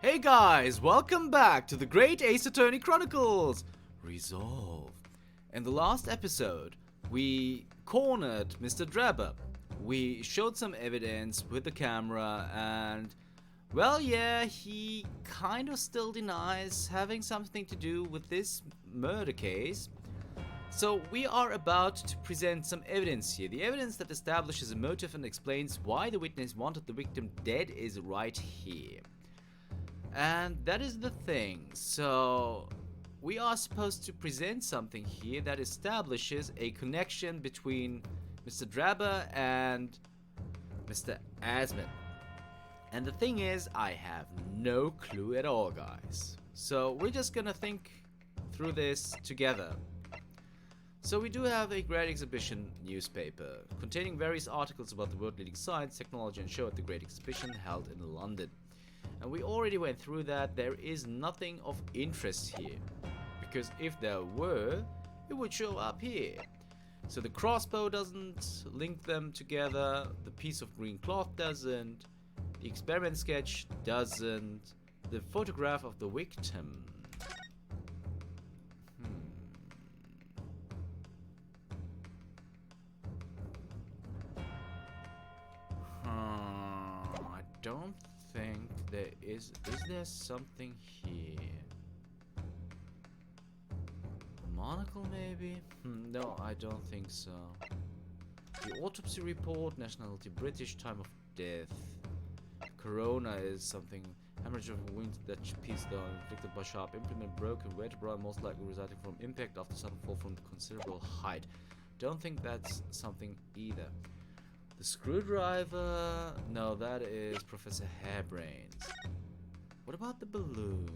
Hey guys, welcome back to the Great Ace Attorney Chronicles! Resolve. In the last episode, we cornered Mr. Drebber. We showed some evidence with the camera and, well, yeah, he kind of still denies having something to do with this murder case. So we are about to present some evidence here. The evidence that establishes a motive and explains why the witness wanted the victim dead is right here. And that is the thing. So we are supposed to present something here that establishes a connection between Mr. Drebber and Mr. Asman. And the thing is, I have no clue at all, guys. So we're just gonna think through this together. So we do have a Great Exhibition newspaper containing various articles about the world-leading science, technology and show at the Great Exhibition held in London. And we already went through that. There is nothing of interest here, because if there were, it would show up here. So the crossbow doesn't link them together, the piece of green cloth doesn't, the experiment sketch doesn't, the photograph of the victim. I don't think there is there something here? Monocle maybe? No, I don't think so. The autopsy report, nationality British, time of death. Corona is something, hemorrhage of wound that piece down, inflicted by sharp implement, broken vertebra, most likely resulting from impact after sudden fall from considerable height. Don't think that's something either. The screwdriver, no, that is Professor Hairbrains. What about the balloon?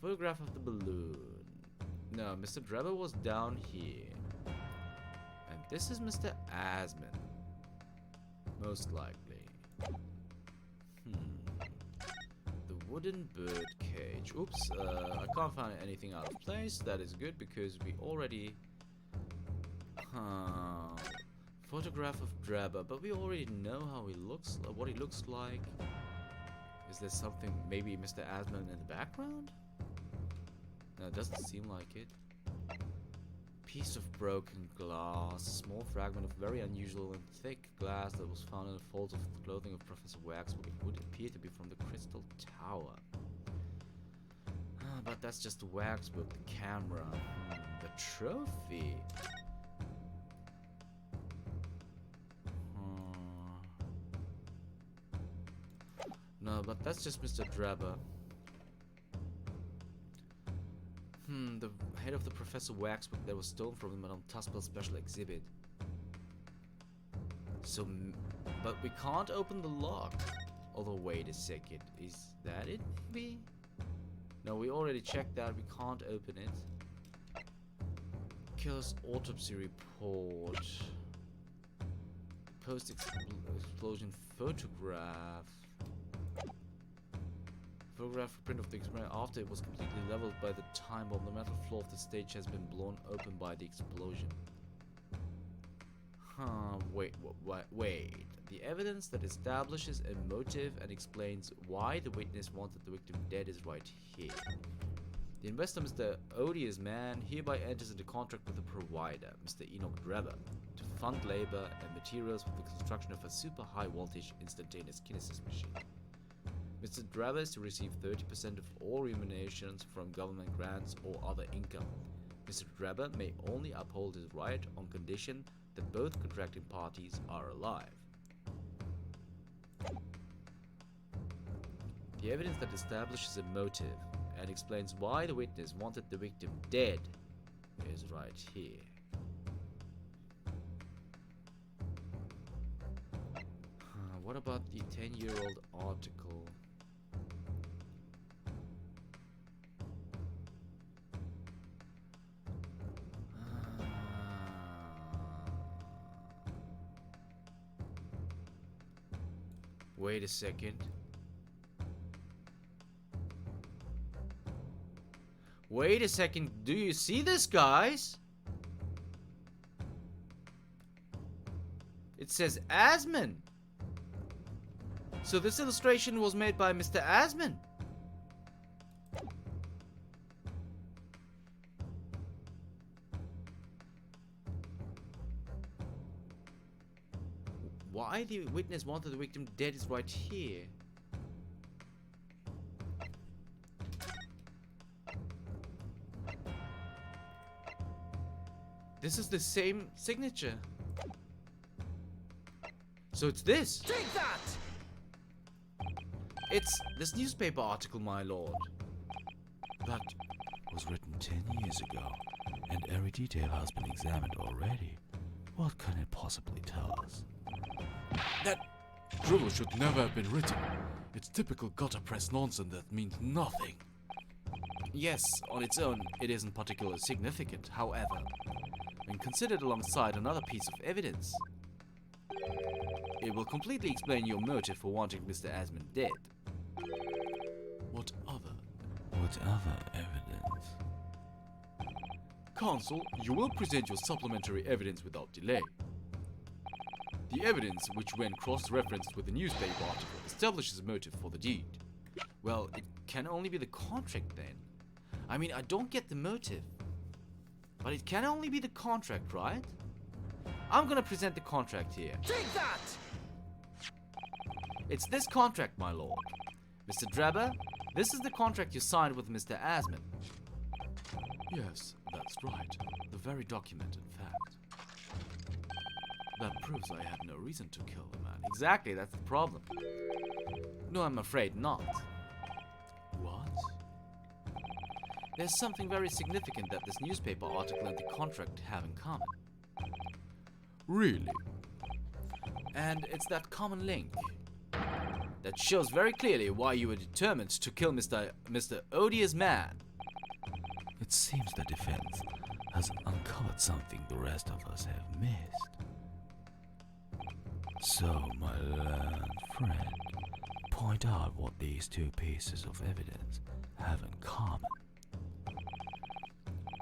Photograph of the balloon. No, Mr. Drebber was down here. And this is Mr. Asman. Most likely. The wooden bird cage. Oops, I can't find anything out of place. That is good because we already... Photograph of Drebber, but we already know how he looks, what he looks like. Is there something, maybe Mr. Asman in the background? No, it doesn't seem like it. Piece of broken glass, a small fragment of very unusual and thick glass that was found in the folds of the clothing of Professor Waxwood. It would appear to be from the Crystal Tower. But that's just Waxwood, the camera. The trophy. No, but that's just Mr. Drebber. The head of the Professor Waxbook that was stolen from him on Tuspel's special exhibit. So, but we can't open the lock. Although, wait a second, is that it, maybe? No, we already checked that, we can't open it. Killer's autopsy report. Post-explosion photograph. Photograph print of the experiment after it was completely leveled by the time bomb. The metal floor of the stage has been blown open by the explosion. Wait. The evidence that establishes a motive and explains why the witness wanted the victim dead is right here. The investor, Mr. Odious Man, hereby enters into contract with the provider, Mr. Enoch Drebber, to fund labor and materials for the construction of a super high voltage instantaneous kinesis machine. Mr. Drebber is to receive 30% of all remunerations from government grants or other income. Mr. Drebber may only uphold his right on condition that both contracting parties are alive. The evidence that establishes a motive and explains why the witness wanted the victim dead is right here. What about the 10-year-old article? Wait a second. Wait a second. Do you see this, guys? It says Asman. So this illustration was made by Mr. Asman. Why the witness wanted the victim dead is right here. This is the same signature. So it's this. Take that! It's this newspaper article, my lord. That was written 10 years ago, and every detail has been examined already. What can it possibly tell us? That drivel should never have been written. It's typical gutter press nonsense that means nothing. Yes, on its own, it isn't particularly significant. However, when considered alongside another piece of evidence, it will completely explain your motive for wanting Mr. Asman dead. What other? What other evidence? Counsel, you will present your supplementary evidence without delay. The evidence, which when cross-referenced with the newspaper article, establishes a motive for the deed. Well, it can only be the contract then. I mean, I don't get the motive. But it can only be the contract, right? I'm gonna present the contract here. Take that! It's this contract, my lord. Mr. Drebber, this is the contract you signed with Mr. Asman. Yes, that's right. The very document, in fact. That proves I had no reason to kill the man. Exactly, that's the problem. No, I'm afraid not. What? There's something very significant that this newspaper article and the contract have in common. Really? And it's that common link that shows very clearly why you were determined to kill Mr. Odious Man. It seems the defense has uncovered something the rest of us have missed. So, my learned friend, point out what these two pieces of evidence have in common.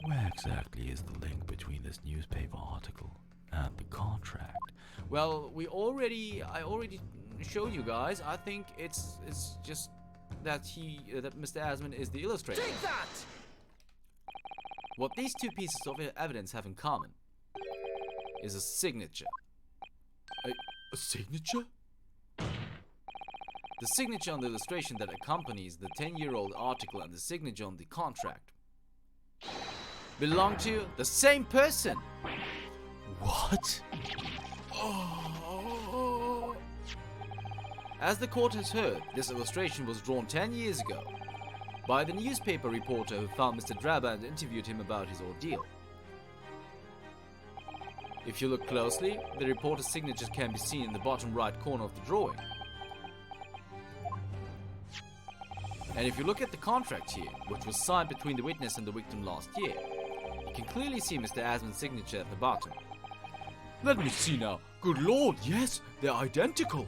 Where exactly is the link between this newspaper article and the contract? Well, I already showed you guys. I think it's just that that Mr. Asman is the illustrator. Take that! What these two pieces of evidence have in common is a signature. A signature? The signature on the illustration that accompanies the 10-year-old article and the signature on the contract belong to the same person. What? Oh. As the court has heard, this illustration was drawn 10 years ago by the newspaper reporter who found Mr. Drebber and interviewed him about his ordeal. If you look closely, the reporter's signature can be seen in the bottom right corner of the drawing. And if you look at the contract here, which was signed between the witness and the victim last year, you can clearly see Mr. Asman's signature at the bottom. Let me see now. Good lord, yes, they're identical.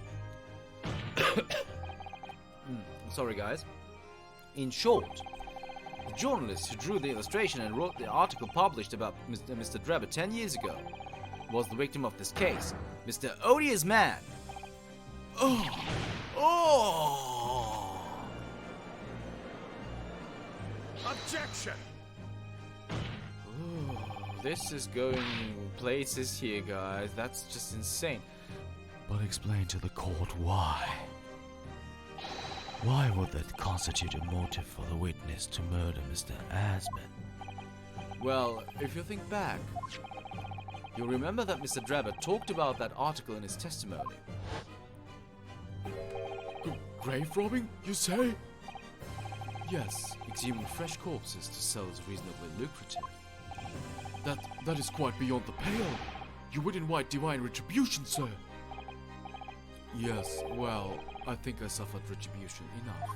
Sorry guys. In short, the journalist who drew the illustration and wrote the article published about Mr. Drebber 10 years ago was the victim of this case, Mr. Odious Man. Oh! Objection! This is going places here, guys. That's just insane. But explain to the court why. Why would that constitute a motive for the witness to murder Mr. Asman? Well, if you think back, you'll remember that Mr. Drebber talked about that article in his testimony. Grave robbing, you say? Yes, exhuming fresh corpses to sell is reasonably lucrative. That is quite beyond the pale. You would invite divine retribution, sir. Yes, well, I think I suffered retribution enough.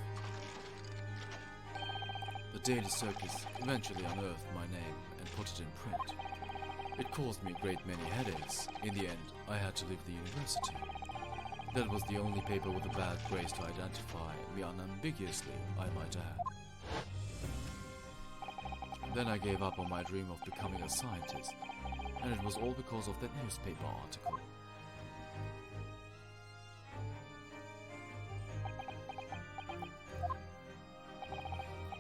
The Daily Circus eventually unearthed my name and put it in print. It caused me a great many headaches. In the end, I had to leave the university. That was the only paper with a bad grace to identify me unambiguously, I might add. Then I gave up on my dream of becoming a scientist, and it was all because of that newspaper article.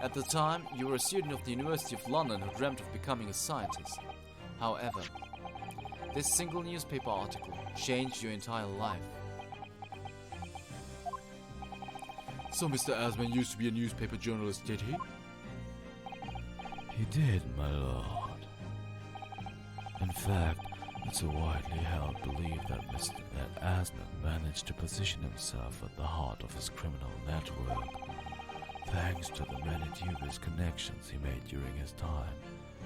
At the time, you were a student of the University of London who dreamt of becoming a scientist. However, this single newspaper article changed your entire life. So Mr. Asman used to be a newspaper journalist, did he? He did, my lord. In fact, it's a widely held belief that Mr. Asman managed to position himself at the heart of his criminal network, thanks to the many dubious connections he made during his time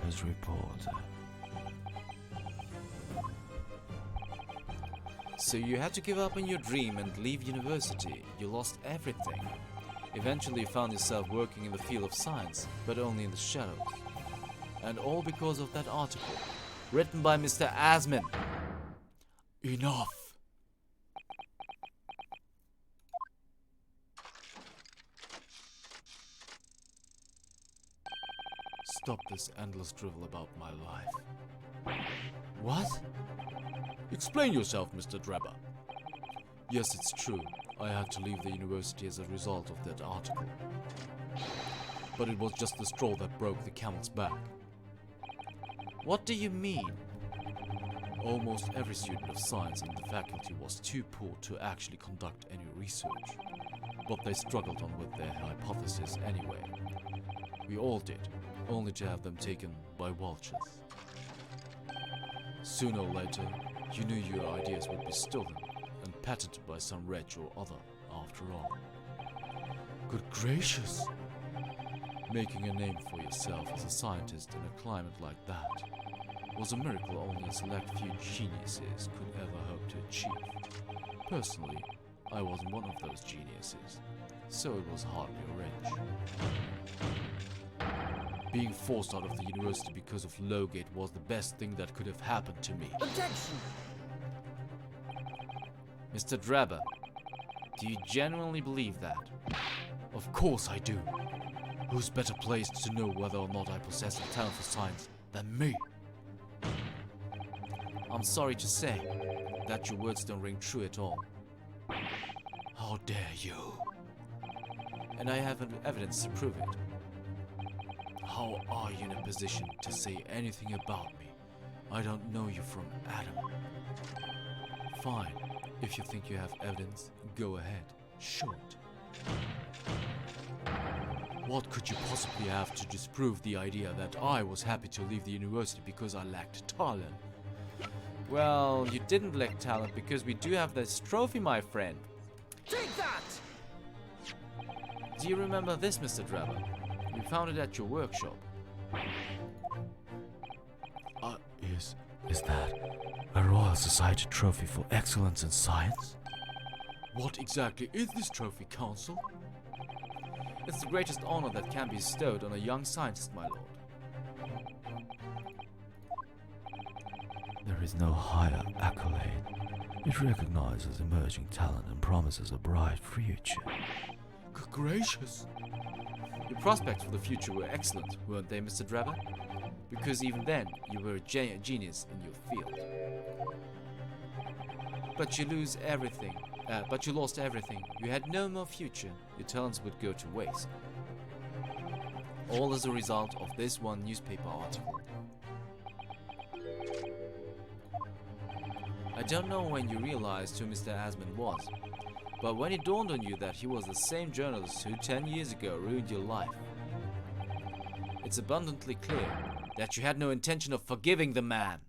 as reporter. So you had to give up on your dream and leave university. You lost everything. Eventually you found yourself working in the field of science, but only in the shadows. And all because of that article, written by Mr. Asman. Enough! Stop this endless drivel about my life. What? Explain yourself, Mr. Drebber. Yes, it's true. I had to leave the university as a result of that article. But it was just the straw that broke the camel's back. What do you mean? Almost every student of science in the faculty was too poor to actually conduct any research. But they struggled on with their hypotheses anyway. We all did, only to have them taken by vultures. Sooner or later, you knew your ideas would be stolen and patented by some wretch or other, after all. Good gracious! Making a name for yourself as a scientist in a climate like that was a miracle only a select few geniuses could ever hope to achieve. Personally, I wasn't one of those geniuses, so it was hardly a wrench. Being forced out of the university because of Lowgate was the best thing that could have happened to me. Objection! Mr. Drebber, do you genuinely believe that? Of course I do. Who's better placed to know whether or not I possess a talent for science than me? I'm sorry to say that your words don't ring true at all. How dare you? And I have evidence to prove it. How are you in a position to say anything about me? I don't know you from Adam. Fine, if you think you have evidence, go ahead, show it. What could you possibly have to disprove the idea that I was happy to leave the university because I lacked talent? Well, you didn't lack talent because we do have this trophy, my friend. Take that! Do you remember this, Mr. Drebber? We found it at your workshop. Is that a Royal Society trophy for excellence in science? What exactly is this trophy, Counsel? It's the greatest honor that can be bestowed on a young scientist, my lord. There is no higher accolade. It recognizes emerging talent and promises a bright future. Good gracious! Your prospects for the future were excellent, weren't they, Mr. Drebber? Because even then, you were a genius in your field. But you lost everything. You had no more future. Your talents would go to waste. All as a result of this one newspaper article. I don't know when you realized who Mr. Asman was, but when it dawned on you that he was the same journalist who 10 years ago ruined your life, it's abundantly clear that you had no intention of forgiving the man.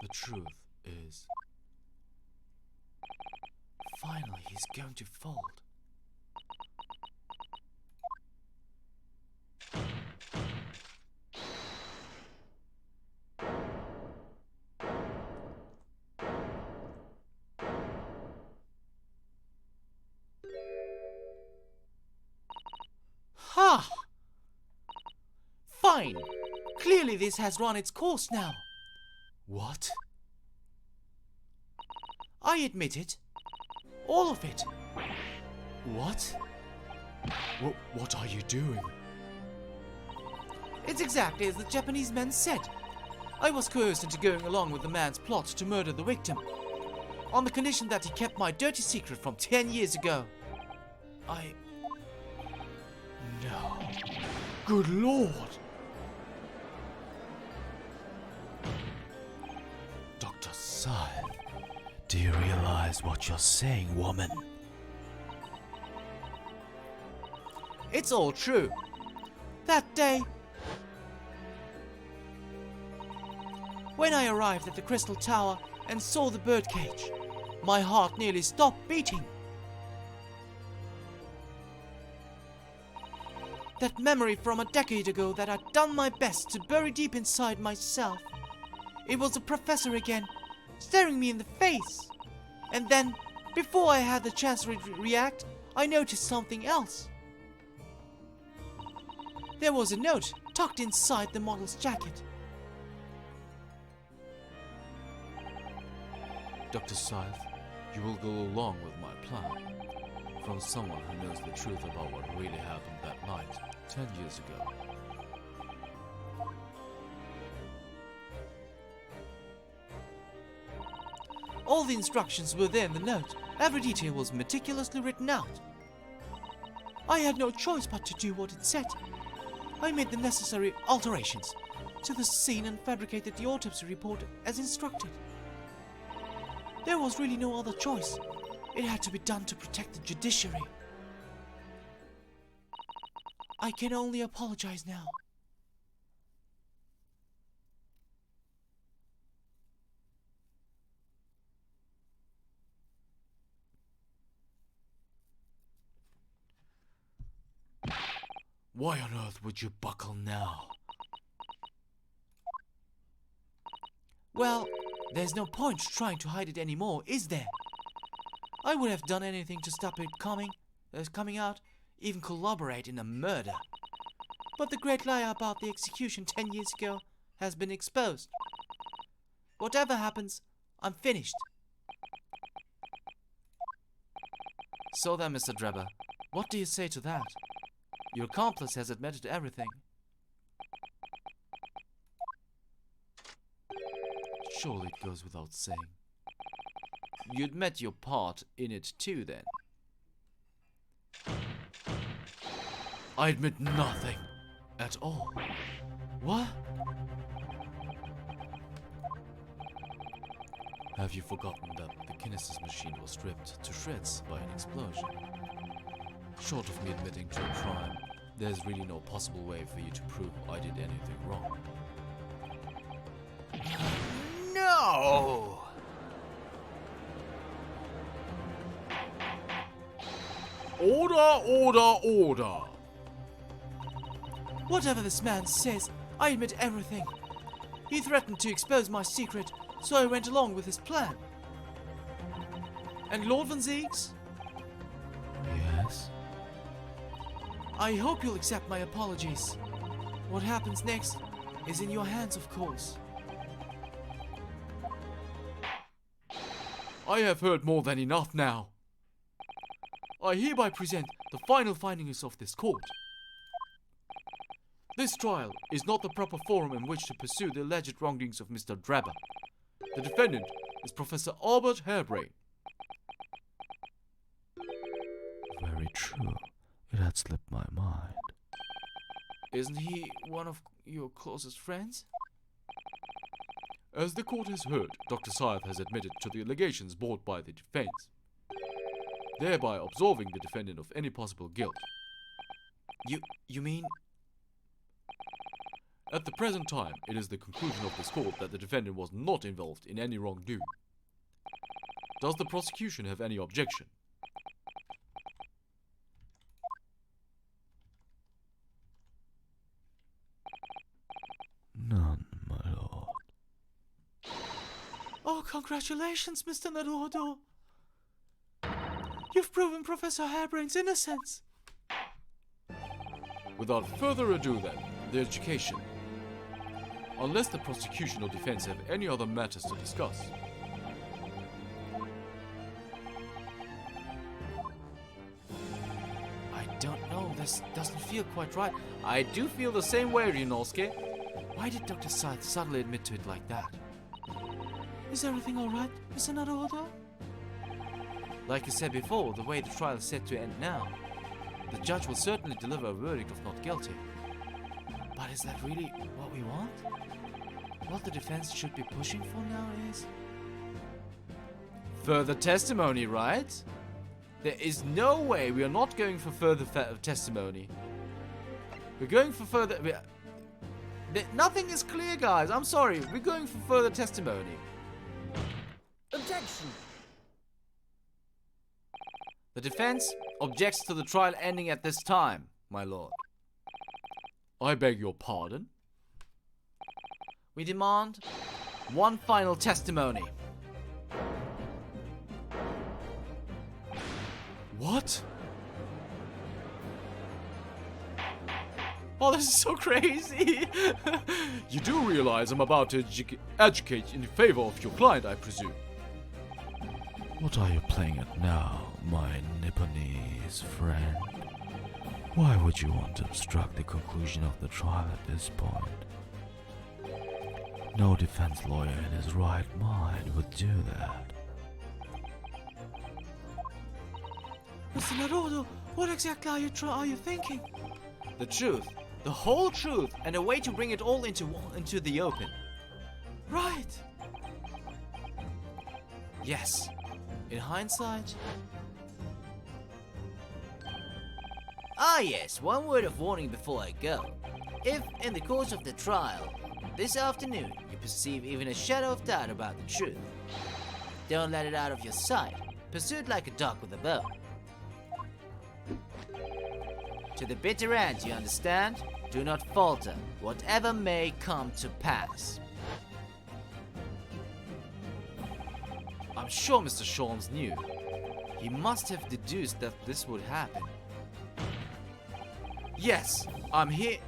The truth is, Finally, he's going to fold. Ha! Fine! Clearly this has run its course now. what? I admit it. All of it. What? What are you doing? It's exactly as the Japanese men said. I was coerced into going along with the man's plot to murder the victim, on the condition that he kept my dirty secret from 10 years ago. No. Good Lord! Dr. Scythe, do you realize what you're saying, woman? It's all true. That day, when I arrived at the Crystal Tower and saw the birdcage, my heart nearly stopped beating. That memory from a decade ago that I'd done my best to bury deep inside myself. It was the professor again, staring me in the face. And then, before I had the chance to react, I noticed something else. There was a note tucked inside the model's jacket. Dr. Scythe, you will go along with my plan. From someone who knows the truth about what really happened that night, 10 years ago. All the instructions were there in the note. Every detail was meticulously written out. I had no choice but to do what it said. I made the necessary alterations to the scene and fabricated the autopsy report as instructed. There was really no other choice. It had to be done to protect the judiciary. I can only apologize now. Why on earth would you buckle now? Well, there's no point trying to hide it anymore, is there? I would have done anything to stop it coming out, even collaborate in a murder. But the great lie about the execution 10 years ago has been exposed. Whatever happens, I'm finished. So then, Mr. Drebber, what do you say to that? Your accomplice has admitted to everything. Surely it goes without saying. You admit your part in it too, then? I admit nothing at all. What? Have you forgotten that the kinesis machine was stripped to shreds by an explosion? Short of me admitting to a crime, there's really no possible way for you to prove I did anything wrong. No! Order, order, order! Whatever this man says, I admit everything. He threatened to expose my secret, so I went along with his plan. And Lord Van Ziegs? Yes? I hope you'll accept my apologies. What happens next is in your hands, of course. I have heard more than enough now. I hereby present the final findings of this court. This trial is not the proper forum in which to pursue the alleged wrongdoings of Mr. Drebber. The defendant is Professor Albert Harebrain. Very true. It had slipped my mind. Isn't he one of your closest friends? As the court has heard, Dr. Scythe has admitted to the allegations brought by the defense, thereby absolving the defendant of any possible guilt. You mean? At the present time, it is the conclusion of this court that the defendant was not involved in any wrongdoing. Does the prosecution have any objection? None, my lord. Oh, congratulations, Mr. Naruhodo. You've proven Professor Harebrain's innocence. Without further ado then, the education. Unless the prosecution or defense have any other matters to discuss. I don't know, this doesn't feel quite right. I do feel the same way, Ryunosuke. Why did Dr. Scythe suddenly admit to it like that? Is everything alright, Mr. Naruhodo? Like you said before, the way the trial is set to end now, the judge will certainly deliver a verdict of not guilty. But is that really what we want? What the defense should be pushing for now is... Further testimony, right? There is no way we are not going for further testimony. We're going for further... nothing is clear, guys. I'm sorry. We're going for further testimony. Objection! The defense objects to the trial ending at this time, my lord. I beg your pardon? We demand one final testimony. What? Oh, this is so crazy. You do realize I'm about to educate in favor of your client, I presume? What are you playing at now, my Nipponese friend? Why would you want to obstruct the conclusion of the trial at this point? No defense lawyer in his right mind would do that. Mr. Naruto, what exactly are you thinking? The truth, the whole truth, and a way to bring it all into the open. Right. Yes. In hindsight... Ah yes, one word of warning before I go. If, in the course of the trial, this afternoon, you perceive even a shadow of doubt about the truth, don't let it out of your sight. Pursue it like a dog with a bone. To the bitter end, you understand? Do not falter, whatever may come to pass. I'm sure Mr. Sholmes knew. He must have deduced that this would happen. Yes, I'm here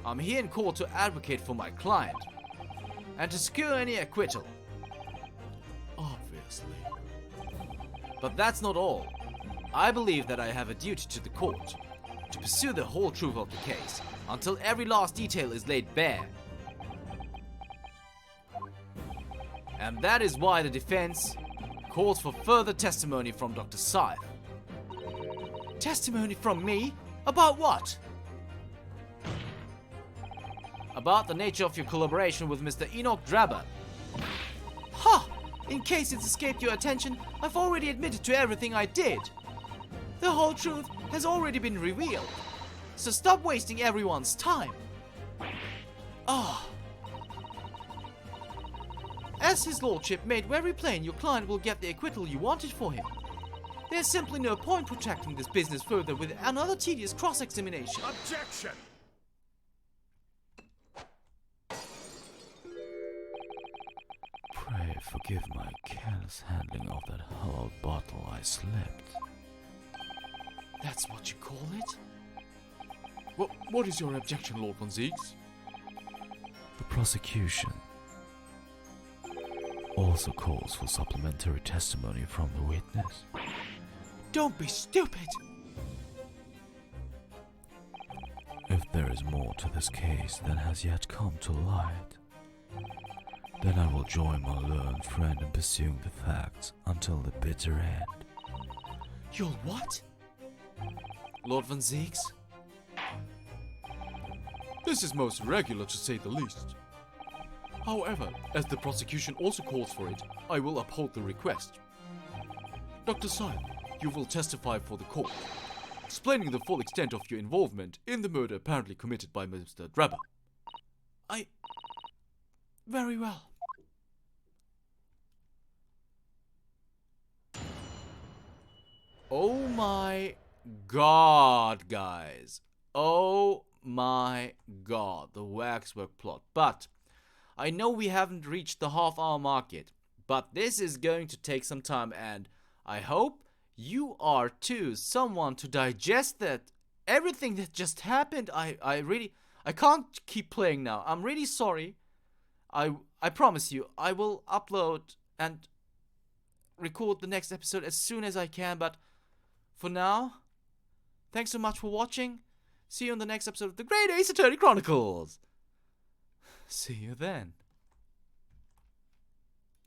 in court to advocate for my client and to secure any acquittal. Obviously. But that's not all. I believe that I have a duty to the court to pursue the whole truth of the case until every last detail is laid bare. And that is why the defense calls for further testimony from Dr. Scythe. Testimony from me? About what? About the nature of your collaboration with Mr. Enoch Drabber. Ha! In case it's escaped your attention, I've already admitted to everything I did. The whole truth has already been revealed. So stop wasting everyone's time. As his lordship made very plain, your client will get the acquittal you wanted for him. There's simply no point protracting this business further with another tedious cross-examination. Objection! Pray forgive my careless handling of that hollow bottle I slipped. That's what you call it? What is your objection, Lord von Zieks? The prosecution also calls for supplementary testimony from the witness. Don't be stupid! If there is more to this case than has yet come to light, then I will join my learned friend in pursuing the facts until the bitter end. You'll what? Lord von Zieks? This is most irregular, to say the least. However, as the prosecution also calls for it, I will uphold the request. Dr. Scythe, you will testify for the court, explaining the full extent of your involvement in the murder apparently committed by Mr. Drabber. Very well. Oh my god, guys. Oh my god, the waxwork plot. But I know we haven't reached the half-hour mark yet, but this is going to take some time, and I hope you are too someone to digest that everything that just happened. I can't keep playing now. I'm really sorry. I promise you, I will upload and record the next episode as soon as I can, but for now, thanks so much for watching. See you on the next episode of the Great Ace Attorney Chronicles. See you then.